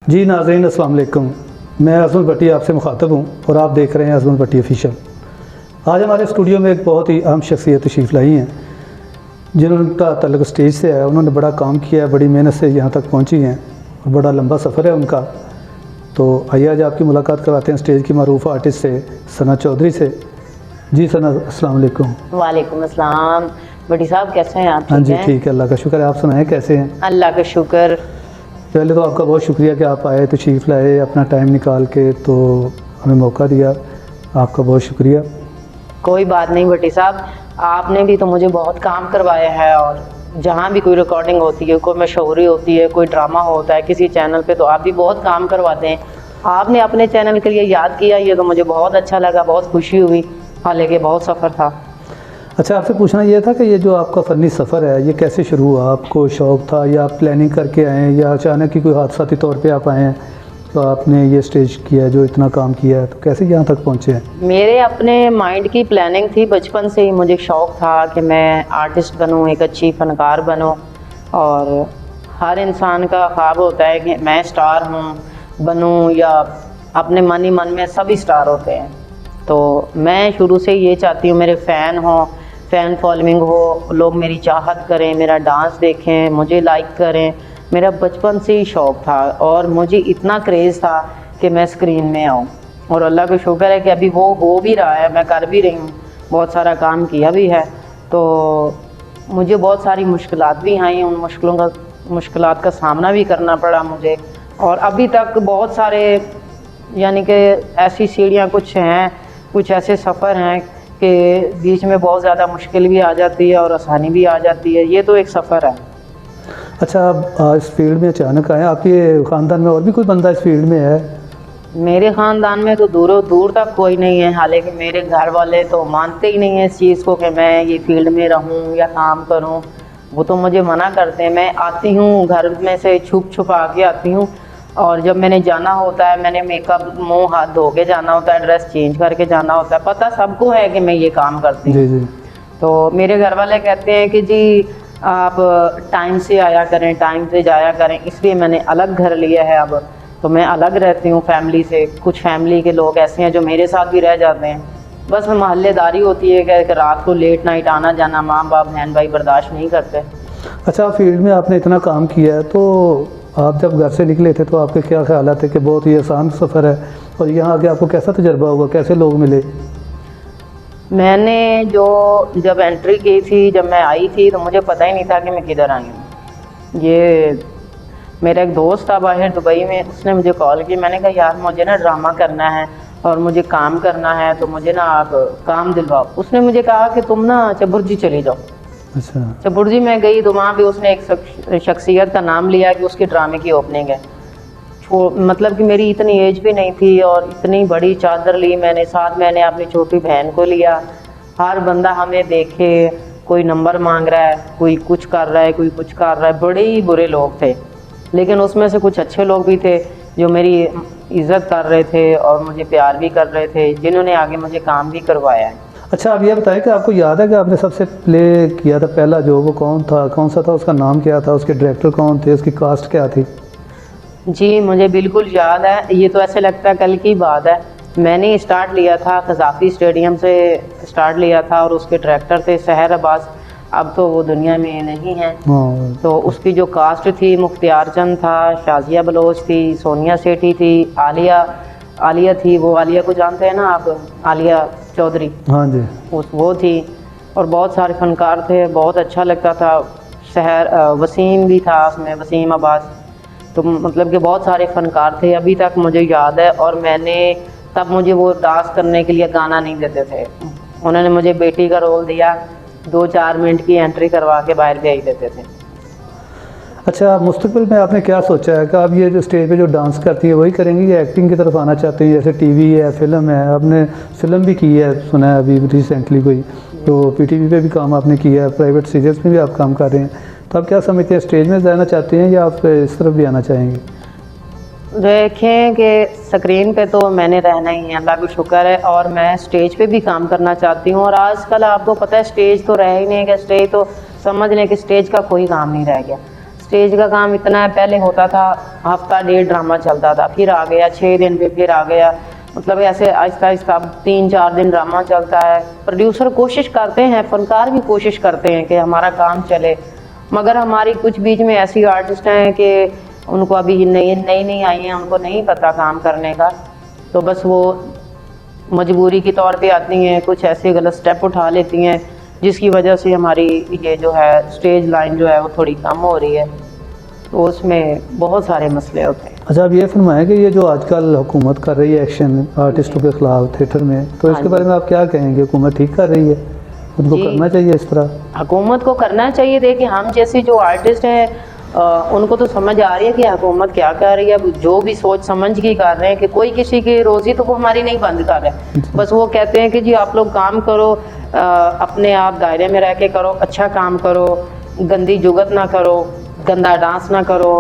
जी नाज़रीन अस्सलाम वालेकुम। मैं अज़मत भट्टी आपसे मुखातब हूँ और आप देख रहे हैं अज़मत भट्टी ऑफिशियल। आज हमारे स्टूडियो में एक बहुत ही अहम शख्सियत तशरीफ़ लाई हैं जिनका तल्लुक़ स्टेज से है। उन्होंने बड़ा काम किया है, बड़ी मेहनत से यहाँ तक पहुँची हैं और बड़ा लंबा सफ़र है उनका। तो आइए आज आपकी मुलाकात करवाते हैं स्टेज की मरूफ़ आर्टिस्ट से, सना चौधरी से। जी सना अस्सलाम वालेकुम। वालेकुम अस्सलाम। भट्टी साहब कैसे हैं आप? हाँ जी ठीक है, अल्लाह का शुक्र है। आप सुनाएं कैसे हैं? अल्लाह का शुक्र। पहले तो आपका बहुत शुक्रिया कि आप आए, तशरीफ़ लाए अपना टाइम निकाल के, तो हमें मौका दिया, आपका बहुत शुक्रिया। कोई बात नहीं भट्टी साहब, आपने भी तो मुझे बहुत काम करवाया है और जहाँ भी कोई रिकॉर्डिंग होती है, कोई मशहूरी होती है, कोई ड्रामा होता है किसी चैनल पे, तो आप भी बहुत काम करवाते हैं। आपने अपने चैनल के लिए याद किया, ये तो मुझे बहुत अच्छा लगा, बहुत खुशी हुई, हालांकि बहुत सफ़र था। अच्छा, आपसे पूछना ये था कि ये जो आपका फ़नी सफ़र है ये कैसे शुरू हुआ? आपको शौक़ था या आप प्लानिंग करके आए हैं या अचानक ही कोई हादसाती तौर पे आप आए हैं तो आपने ये स्टेज किया, जो इतना काम किया है, तो कैसे यहाँ तक पहुँचे हैं? मेरे अपने माइंड की प्लानिंग थी, बचपन से ही मुझे शौक़ था कि मैं आर्टिस्ट बनूँ, एक अच्छी फ़नकार बनूँ। और हर इंसान का ख्वाब होता है कि मैं स्टार बनूँ, या अपने मन ही मन में सभी स्टार होते हैं। तो मैं शुरू से ये चाहती हूँ मेरे फ़ैन हों, फ़ैन फॉलोइंग हो, लोग मेरी चाहत करें, मेरा डांस देखें, मुझे लाइक करें। मेरा बचपन से ही शौक़ था और मुझे इतना क्रेज़ था कि मैं स्क्रीन में आऊँ, और अल्लाह का शुक्र है कि अभी वो हो भी रहा है, मैं कर भी रही हूँ, बहुत सारा काम किया भी है। तो मुझे बहुत सारी मुश्किलात भी आई, उन मुश्किलात का सामना भी करना पड़ा मुझे। और अभी तक बहुत सारे, यानी कि ऐसी सीढ़ियाँ कुछ हैं, कुछ ऐसे सफ़र हैं कि बीच में बहुत ज़्यादा मुश्किल भी आ जाती है और आसानी भी आ जाती है। ये तो एक सफ़र है। अच्छा, आप इस फील्ड में अचानक आए, आपके ख़ानदान में और भी कोई बंदा इस फील्ड में है? मेरे ख़ानदान में तो दूरों दूर तक कोई नहीं है, हालांकि मेरे घर वाले तो मानते ही नहीं हैं इस चीज़ को कि मैं ये फील्ड में रहूं या काम करूं। वो तो मुझे मना करते हैं। मैं आती हूं घर में से छुप छुपा के आती हूं, और जब मैंने जाना होता है, मैंने मेकअप मुंह हाथ धो के जाना होता है, ड्रेस चेंज करके जाना होता है, पता सबको है कि मैं ये काम करती हूँ। जी जी। तो मेरे घर वाले कहते हैं कि जी आप टाइम से आया करें, टाइम से जाया करें, इसलिए मैंने अलग घर लिया है अब। तो मैं अलग रहती हूँ फैमिली से। कुछ फैमिली के लोग ऐसे हैं जो मेरे साथ भी रह जाते हैं। बस मोहल्लेदारी होती है कि रात को लेट नाइट आना जाना माँ बाप बहन भाई बर्दाश्त नहीं करते। अच्छा, फील्ड में आपने इतना काम किया है, तो आप जब घर से निकले थे तो आपके क्या ख्याल थे कि बहुत ही आसान सफ़र है, और यहाँ आके आपको कैसा तजर्बा हुआ, कैसे लोग मिले? मैंने जब एंट्री की थी, जब मैं आई थी, तो मुझे पता ही नहीं था कि मैं किधर आई हूँ। ये मेरा एक दोस्त था बाहर दुबई में, उसने मुझे कॉल की। मैंने कहा यार मुझे ना ड्रामा करना है और मुझे काम करना है, तो मुझे ना आप काम दिलवाओ। उसने मुझे कहा कि तुम ना चबुर्जी चली जाओ। अच्छा। चबुर्जी में गई तो वहाँ भी उसने एक शख्सियत का नाम लिया कि उसके ड्रामे की ओपनिंग है। मतलब कि मेरी इतनी एज भी नहीं थी और इतनी बड़ी चादर ली मैंने साथ, मैंने अपनी छोटी बहन को लिया। हर बंदा हमें देखे, कोई नंबर मांग रहा है, कोई कुछ कर रहा है, कोई कुछ कर रहा है। बड़े ही बुरे लोग थे, लेकिन उसमें से कुछ अच्छे लोग भी थे जो मेरी इज़्ज़त कर रहे थे और मुझे प्यार भी कर रहे थे, जिन्होंने आगे मुझे काम भी करवाया है। अच्छा, आप ये बताएं कि आपको याद है कि आपने सबसे प्ले किया था पहला जो, वो कौन था, कौन सा था, उसका नाम क्या था, उसके डायरेक्टर कौन थे, उसकी कास्ट क्या थी? जी मुझे बिल्कुल याद है। ये तो ऐसे लगता है कल की बात है। मैंने स्टार्ट लिया था क़ज़ाफ़ी स्टेडियम से स्टार्ट लिया था, और उसके डायरेक्टर थे सहर अब्बास। अब तो वो दुनिया में नहीं है। तो उसकी जो कास्ट थी, मुख्तियार चंद था, शाज़िया बलोच थी, सोनिया सेठी थी, आलिया थी। वो आलिया को जानते हैं ना आप, आलिया चौधरी? हाँ जी। वो थी, और बहुत सारे फ़नकार थे, बहुत अच्छा लगता था। वसीम भी था उसमें, वसीम अब्बास। तो मतलब कि बहुत सारे फ़नकार थे, अभी तक मुझे याद है। और तब मुझे वो डांस करने के लिए गाना नहीं देते थे, उन्होंने मुझे बेटी का रोल दिया, 2-4 मिनट की एंट्री करवा के बाहर भेज देते थे। अच्छा, मुस्तकबिल में आपने क्या सोचा है कि आप ये जो स्टेज पे जो डांस करती है वही करेंगी या एक्टिंग की तरफ आना चाहते हैं? जैसे टीवी है, फिल्म है, आपने फिल्म भी की है सुना है अभी रिसेंटली कोई, तो पीटीवी पे भी काम आपने किया है, प्राइवेट सीरियल्स में भी आप काम कर रहे हैं, तो आप क्या समझते हैं, स्टेज में जाना चाहते हैं या आप इस तरफ भी आना चाहेंगे? देखें कि स्क्रीन पे तो मैंने रहना ही है, अल्लाह का शुक्र है, और मैं स्टेज पे भी काम करना चाहती हूँ। और आजकल आपको पता है स्टेज तो रह ही नहीं गया, स्टेज तो समझ लें कि स्टेज का कोई काम नहीं रह गया। स्टेज का काम इतना है, पहले होता था हफ्ता डेढ़ ड्रामा चलता था, फिर आ गया 6 दिन पे, फिर आ गया, मतलब ऐसे आहिस्ता आहिस्ता अब 3-4 दिन ड्रामा चलता है। प्रोड्यूसर कोशिश करते हैं, फनकार भी कोशिश करते हैं कि हमारा काम चले, मगर हमारी कुछ बीच में ऐसी आर्टिस्ट हैं कि उनको अभी नई आई हैं, उनको नहीं पता काम करने का, तो बस वो मजबूरी के तौर पे आती हैं, कुछ ऐसे गलत स्टेप उठा लेती हैं जिसकी वजह से हमारी ये जो है स्टेज लाइन जो है वो थोड़ी कम हो रही है, तो उसमें बहुत सारे मसले होते हैं। अच्छा, आप ये फरमाएं कि ये जो आजकल हुकूमत कर रही है एक्शन आर्टिस्टों के खिलाफ थिएटर में, तो इसके बारे में आप क्या कहेंगे? हुकूमत ठीक कर रही है? उनको करना चाहिए इस तरह? हुकूमत को करना चाहिए। देखिए हम जैसे जो आर्टिस्ट हैं उनको तो समझ आ रही है कि हुकूमत क्या कर रही है, जो भी सोच समझ के कर रहे हैं कि कोई किसी की रोज़ी तो वो हमारी नहीं बंद कर रहे हैं, बस वो कहते हैं कि जी आप लोग काम करो, अपने आप दायरे में रह के करो, अच्छा काम करो, गंदी जुगत ना करो, गंदा डांस ना करो।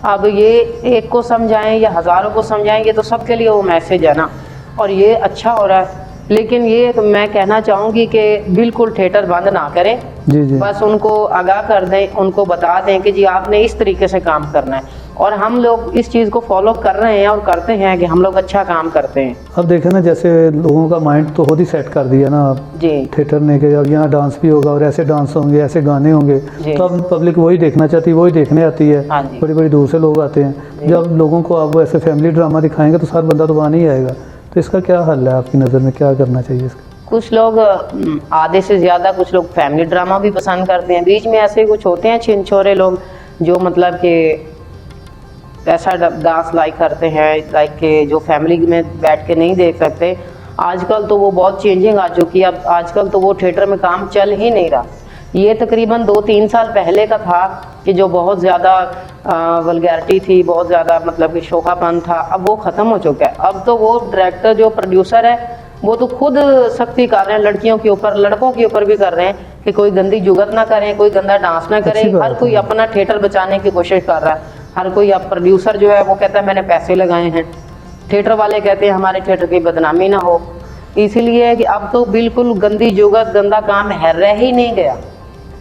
अब ये एक को समझाएं या हज़ारों को समझाएं, ये तो सबके लिए वो मैसेज है ना, और ये अच्छा हो रहा है। लेकिन ये मैं कहना चाहूँगी कि बिल्कुल थिएटर बंद ना करें, जी। बस उनको आगाह कर दें, उनको बता दें कि जी आपने इस तरीके से काम करना है, और हम लोग इस चीज़ को फॉलो कर रहे हैं और करते हैं कि हम लोग अच्छा काम करते हैं। अब देखें ना, जैसे लोगों का माइंड तो खुद ही सेट कर दिया ना जी थिएटर ने कि अब यहाँ डांस भी होगा और ऐसे डांस होंगे, ऐसे गाने होंगे, तो अब पब्लिक वही देखना चाहती है, वही देखने आती है। हाँ जी। बड़ी बड़ी दूर से लोग आते हैं। जब लोगों को आप ऐसे फैमिली ड्रामा दिखाएंगे तो हर बंदा तो वहाँ नहीं आएगा, तो इसका क्या हल है आपकी नज़र में? क्या करना चाहिए इसका? कुछ लोग आधे से ज़्यादा कुछ लोग फैमिली ड्रामा भी पसंद करते हैं, बीच में ऐसे कुछ होते हैं छिनछोरे लोग जो मतलब कि ऐसा डांस लाइक करते हैं, लाइक के जो फैमिली में बैठ के नहीं देख सकते। आजकल तो वो बहुत चेंजिंग आ चुकी है, अब आजकल तो वो थिएटर में काम चल ही नहीं रहा। ये तकरीबन 2-3 साल पहले का था कि जो बहुत ज़्यादा वल्गैरिटी थी, बहुत ज़्यादा मतलब कि शोखापन था, अब वो ख़त्म हो चुका है। अब तो वो डायरेक्टर जो प्रोड्यूसर है वो तो खुद सख्ती कर रहे हैं लड़कियों के ऊपर, लड़कों के ऊपर भी कर रहे हैं कि कोई गंदी जुगत ना करें, कोई गंदा डांस ना करें। हर कोई अपना थिएटर बचाने की कोशिश कर रहा है, हर कोई। अब प्रोड्यूसर जो है वो कहता है मैंने पैसे लगाए हैं, थिएटर वाले कहते हैं हमारे थिएटर की बदनामी ना हो। इसीलिए कि अब तो बिल्कुल गंदी जुगत, गंदा काम है रह ही नहीं गया।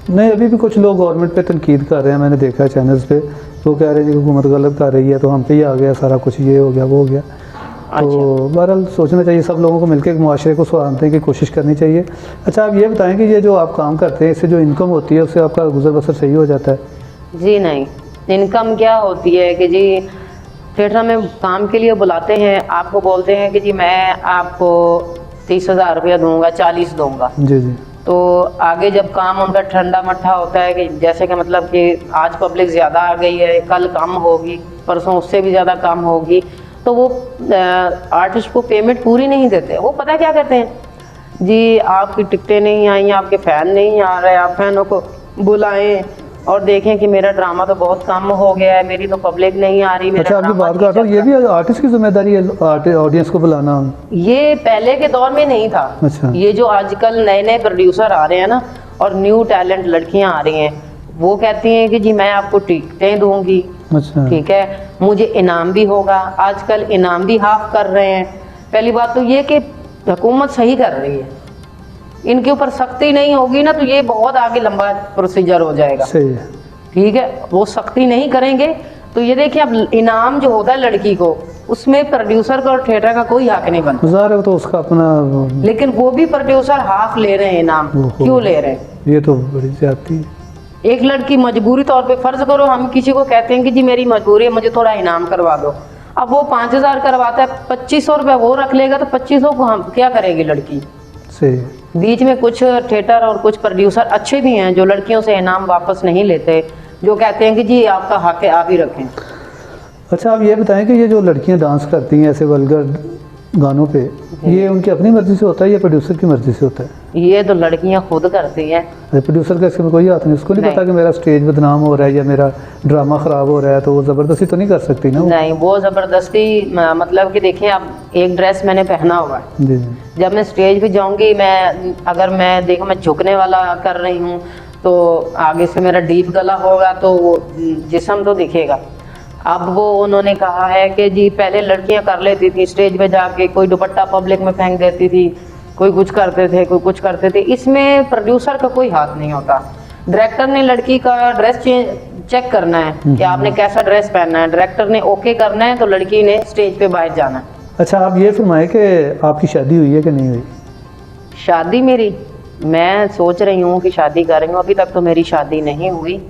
नहीं, अभी भी कुछ लोग गवर्नमेंट पे तनकीद कर रहे हैं, मैंने देखा है चैनल्स पे, वो कह रहे हैं कि हुकूमत गलत कर रही है, तो हम पे ही आ गया सारा कुछ, ये हो गया वो हो गया। तो बहरहाल सोचना चाहिए, सब लोगों को मिलकर मुआशरे को सुधारने की कोशिश करनी चाहिए। अच्छा, आप ये बताएं कि ये जो आप काम करते हैं इससे जो इनकम होती है उससे आपका गुजर बसर सही हो जाता है? जी नहीं, इनकम क्या होती है कि जी थिएटर में काम के लिए बुलाते हैं, आपको बोलते हैं कि जी मैं आपको 30,000 रुपया दूँगा, 40 दूँगा। जी जी। तो आगे जब काम उनका ठंडा मट्ठा होता है कि जैसे कि मतलब कि आज पब्लिक ज़्यादा आ गई है, कल कम होगी, परसों उससे भी ज़्यादा कम होगी, तो वो आर्टिस्ट को पेमेंट पूरी नहीं देते। वो पता क्या करते हैं, जी आपकी टिकटें नहीं आई, आपके फ़ैन नहीं आ रहे, आप फैनों को बुलाएं और देखें कि मेरा ड्रामा तो बहुत कम हो गया है, मेरी तो पब्लिक नहीं आ रही। अच्छा, आपकी बात कर रहा हूँ, ये भी आर्टिस्ट की जिम्मेदारी है ऑडियंस को बुलाना? ये पहले के दौर में नहीं था। अच्छा। ये जो आजकल नए नए प्रोड्यूसर आ रहे हैं ना, और न्यू टैलेंट लड़कियां आ रही हैं, वो कहती हैं कि जी मैं आपको टिकटें दूंगी। अच्छा। ठीक है, मुझे इनाम भी होगा। आजकल इनाम भी हाफ कर रहे हैं। पहली बात तो ये कि हुकूमत सही कर रही है, इनके ऊपर सख्ती नहीं होगी ना तो ये बहुत आगे लंबा प्रोसीजर हो जाएगा। सही है। ठीक है, वो सख्ती नहीं करेंगे तो ये देखिए अब इनाम जो होता है लड़की को, उसमें प्रोड्यूसर का और थिएटर का कोई हक नहीं बनता। ज़ाहिर है तो उसका अपना, लेकिन वो भी प्रोड्यूसर हाफ ले रहे हैं इनाम। क्यों ले रहे हैं? ये तो बड़ी ज्यादती है। एक लड़की मजबूरी तौर पे, फर्ज करो हम किसी को कहते हैं कि जी मेरी मजबूरी है, मुझे थोड़ा इनाम करवा दो। अब वो 5,000 करवाता है, 2,500 रुपये वो रख लेगा, तो 2,500 को हम क्या करेगी लड़की? सही है। बीच में कुछ थिएटर और कुछ प्रोड्यूसर अच्छे भी हैं जो लड़कियों से इनाम वापस नहीं लेते, जो कहते हैं कि जी आपका हक है, आप ही रखें। अच्छा, आप ये बताएं कि ये जो लड़कियां डांस करती हैं ऐसे वल्गर गानों पे, ये उनकी अपनी मर्जी से होता है या प्रोड्यूसर की मर्जी से होता है? ये तो लड़कियां खुद करती हैं। प्रोड्यूसर का इसमें कोई हाथ नहीं, उसको नहीं पता कि मेरा स्टेज बदनाम हो रहा है या मेरा ड्रामा ख़राब हो रहा है, तो वो ज़बरदस्ती तो नहीं कर सकती ना? नहीं, वो ज़बरदस्ती मतलब कि देखिए, अब एक ड्रेस मैंने पहना हुआ है, जी। जब मैं स्टेज पे जाऊंगी, मैं अगर मैं देखो मैं झुकने वाला कर रही हूँ तो आगे से मेरा डीप गला होगा तो वो जिस्म तो दिखेगा। अब वो उन्होंने कहा है कि जी पहले लड़कियां कर लेती थी स्टेज पे जाके, कोई दुपट्टा पब्लिक में फेंक देती थी, कोई कुछ करते थे, कोई कुछ करते थे। इसमें प्रोड्यूसर का कोई हाथ नहीं होता। डायरेक्टर ने लड़की का ड्रेस चेक करना है कि आपने कैसा ड्रेस पहनना है। डायरेक्टर ने ओके करना है तो लड़की ने स्टेज पे बाहर जाना है। अच्छा, आप ये फरमाएं कि आपकी शादी हुई है कि नहीं हुई? शादी मेरी, मैं सोच रही हूँ कि शादी कर रही हूँ, अभी तक तो मेरी शादी नहीं हुई।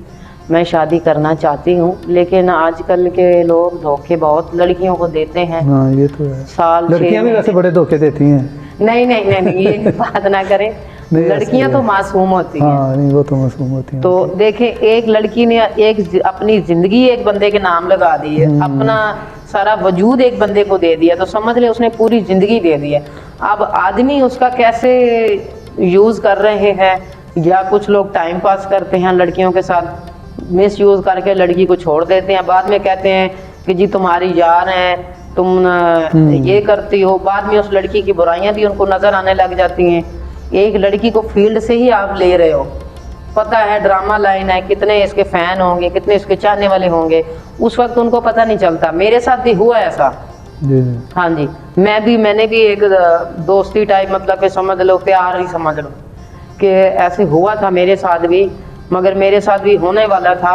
मैं शादी करना चाहती हूँ, लेकिन आजकल के लोग धोखे बहुत लड़कियों को देते हैं। हाँ, ये तो है। साल लड़कियां भी वैसे बड़े धोखे देती हैं। नहीं नहीं नहीं नहीं, ये बात ना करें। नहीं, लड़कियां तो मासूम होती हैं। हाँ, नहीं, वो तो मासूम होती हैं। तो देखें, एक लड़की ने अपनी जिंदगी एक बंदे के नाम लगा दी है, अपना सारा वजूद एक बंदे को दे दिया, तो समझ ले उसने पूरी जिंदगी दे दी है। अब आदमी उसका कैसे यूज कर रहे हैं, या कुछ लोग टाइम पास करते हैं लड़कियों के साथ, मिस यूज करके लड़की को छोड़ देते हैं। बाद में कहते हैं कि जी तुम्हारी यार है, तुम ये करती हो। बाद में उस लड़की की बुराइयां भी उनको नजर आने लग जाती हैं। एक लड़की को फील्ड से ही आप ले रहे हो, पता है ड्रामा लाइन है, कितने इसके फैन होंगे, कितने इसके चाहने वाले होंगे, उस वक्त उनको पता नहीं चलता। मेरे साथ भी हुआ ऐसा जी। हाँ जी, मैंने भी एक दोस्ती टाइप, मतलब कि समझ लो प्यार ही समझ लो, कि ऐसे हुआ था मेरे साथ भी। मगर मेरे साथ भी होने वाला था,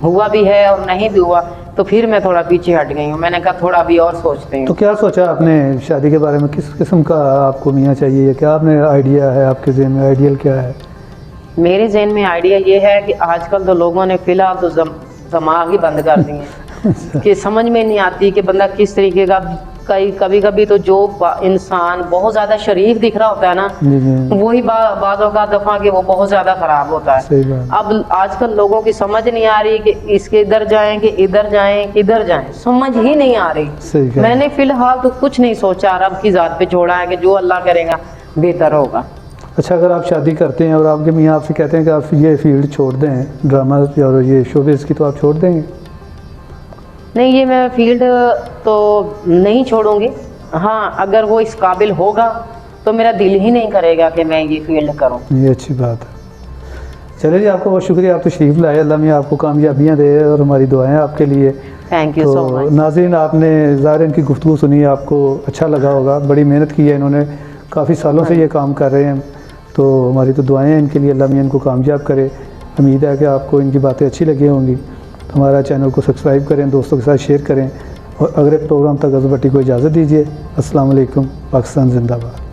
हुआ भी है और नहीं भी हुआ, तो फिर मैं थोड़ा पीछे हट गई हूँ। मैंने कहा थोड़ा अभी और सोचते हैं। तो क्या सोचा आपने शादी के बारे में? किस किस्म का आपको मियाँ चाहिए? क्या आपने आइडिया है आपके ज़हन में? आइडियल क्या है? मेरे जहन में आइडिया ये है कि आजकल तो लोगों ने फिलहाल तो दिमाग ही बंद कर दिए हैं कि समझ में नहीं आती कि बंदा किस तरीके का। कभी कभी तो जो इंसान बहुत ज़्यादा शरीफ दिख रहा होता है ना, वही बाज़ों का दफ़ा कि वो बहुत ज़्यादा ख़राब होता है। अब आजकल लोगों की समझ नहीं आ रही कि इसके इधर जाएं कि इधर जाएं, किधर जाएं, समझ ही नहीं आ रही। मैंने फ़िलहाल तो कुछ नहीं सोचा, रब की ज़ात पे छोड़ा है कि जो अल्लाह करेगा बेहतर होगा। अच्छा, अगर आप शादी करते हैं और आपके मियाँ आपसे कहते हैं कि आप ये फील्ड छोड़ दें, ड्रामा और ये शोबिज़ की, तो आप छोड़ देंगे? नहीं, ये मैं फील्ड तो नहीं छोड़ूंगी। हाँ, अगर वो इस काबिल होगा तो मेरा दिल ही नहीं करेगा कि मैं ये फील्ड करूं। ये अच्छी बात है। चलिए जी, आपका बहुत शुक्रिया, आप तशरीफ़ लाए। अल्लाह मियाँ आपको कामयाबियाँ दे और हमारी दुआएं आपके लिए। Thank you so much. नाज़रीन, आपने ज़ाहिर इनकी गुफ्तगू सुनी, आपको अच्छा लगा होगा। बड़ी मेहनत की है इन्होंने, काफ़ी सालों से ये काम कर रहे हैं। तो हमारी तो दुआएं हैं इनके लिए, अल्लाह मियाँ इनको कामयाब करे। उम्मीद है कि आपको इनकी बातें अच्छी लगी होंगी। हमारा चैनल को सब्सक्राइब करें, दोस्तों के साथ शेयर करें, और अगले प्रोग्राम तक अज़हर भट्टी को इजाज़त दीजिए। अस्सलाम वालेकुम। पाकिस्तान जिंदाबाद।